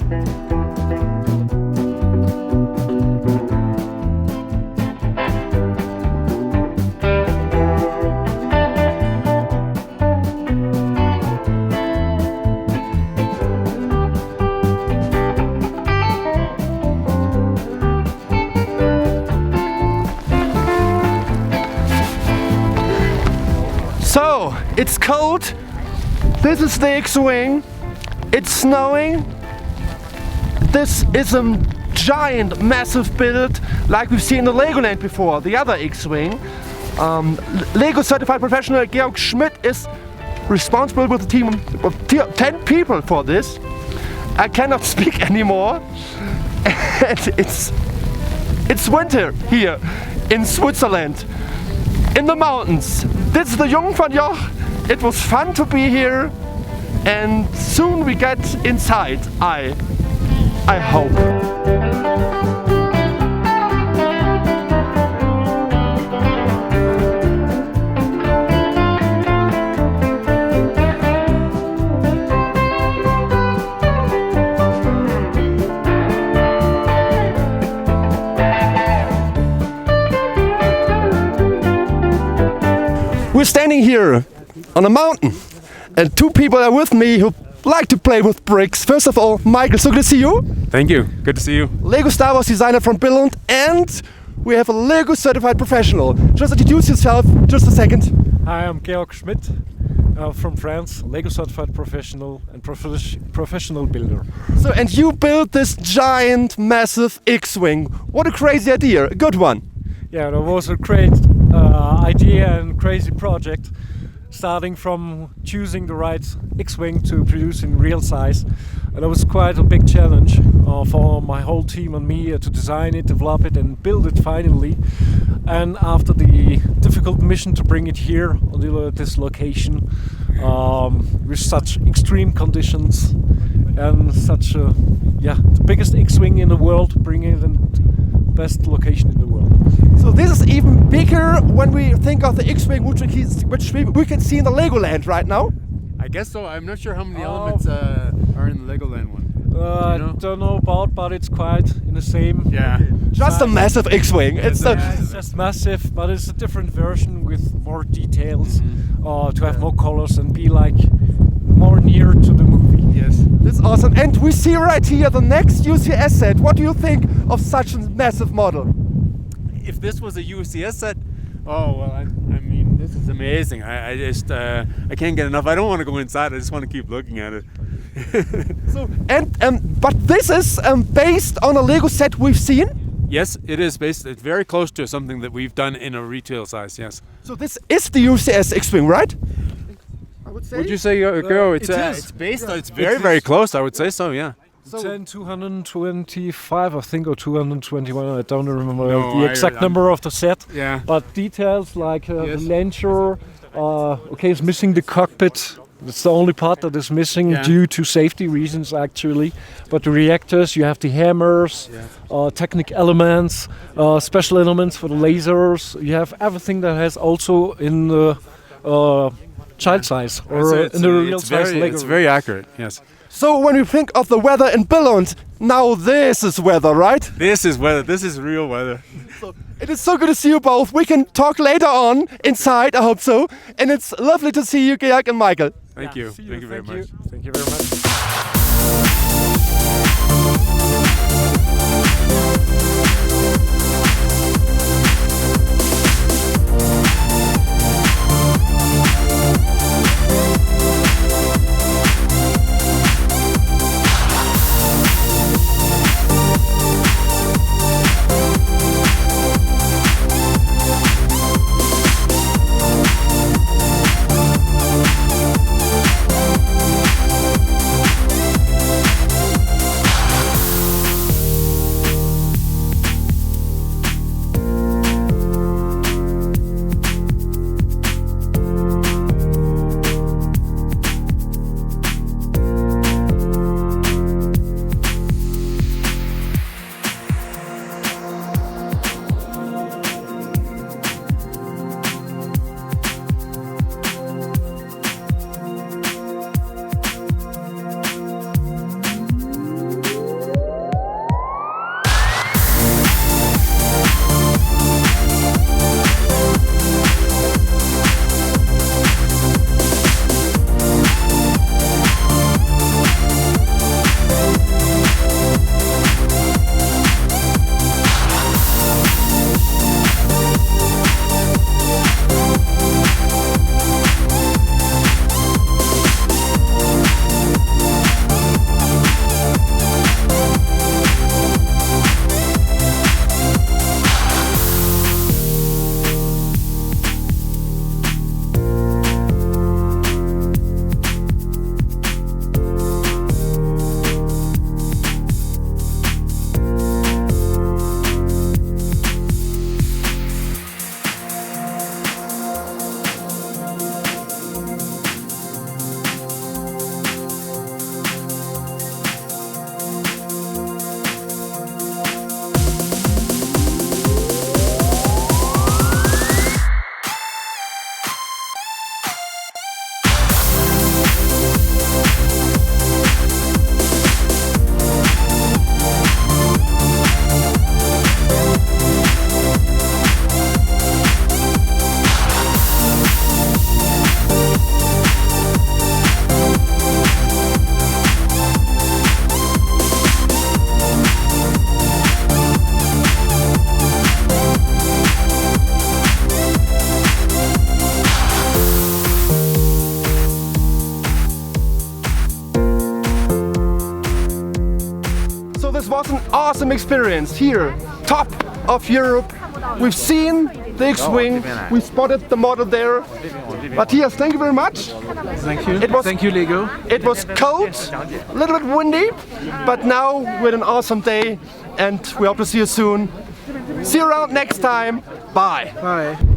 So, it's cold. This is the X-Wing. It's snowing. This is a giant, massive build like we've seen in the Legoland before, the other X-Wing. Lego certified professional Georg Schmitt is responsible with a team of 10 people for this. I cannot speak anymore. And it's winter here in Switzerland, in the mountains. This is the Jungfraujoch. It was fun to be here, and soon we get inside. I hope. We're standing here on a mountain, and two people are with me who like to play with bricks. First of all, Michael, so good to see you. Thank you. Good to see you. Lego Star Wars designer from Billund, and we have a Lego certified professional. Just introduce yourself, just a second. Hi, I'm Georg Schmitt from France, Lego certified professional and professional builder. So, and you built this giant, massive X-Wing. What a crazy idea, a good one. Yeah, that was a great idea and crazy project, starting from choosing the right X-Wing to produce in real size. And it was quite a big challenge for my whole team and me to design it, develop it and build it finally. And after the difficult mission to bring it here on this location with such extreme conditions and such the biggest X-Wing in the world, bringing it in the best location in the world. So this is even bigger when we think of the X-Wing which we can see in the Legoland right now. I guess so. I'm not sure how many elements are in the Legoland one. I don't know about, but it's quite in the same. Yeah. Just size. a massive X-Wing. It's just massive, but it's a different version with more details, to have more colors and be like more near to the movie. Yes. That's awesome. And we see right here the next UCS set. What do you think of such a massive model? If this was a UCS set, oh well, I mean, this is amazing. I just I can't get enough. I don't want to go inside. I just want to keep looking at it. So but this is based on a Lego set we've seen. Yes, it is based. It's very close to something that we've done in a retail size. Yes. So this is the UCS X-Wing, right? I would say. Would you say, Go? It's based. Yeah. It's very close. I would say so. Yeah. So 225, I think, or 221. I don't remember No, the exact number of the set. Yeah. But details like the launcher. It's missing the cockpit. It's the only part that is missing due to safety reasons, actually. But the reactors, you have the hammers, technical elements, special elements for the lasers. You have everything that has also in the child size or in the real size Lego. It's very accurate. Yes. So when we think of the weather in Billund, now this is weather, right? This is weather. This is real weather. So it is so good to see you both. We can talk later on inside, I hope so. And it's lovely to see you, Georg and Michael. Thank you. Thank you very much. Thank you very much. this was an awesome experience here, top of Europe. We've seen the X-Wing, we spotted the model there. Matthias, thank you very much. Thank you. Thank you, Lego. It was cold, a little bit windy, but now we had an awesome day and we hope to see you soon. See you around next time. Bye. Bye.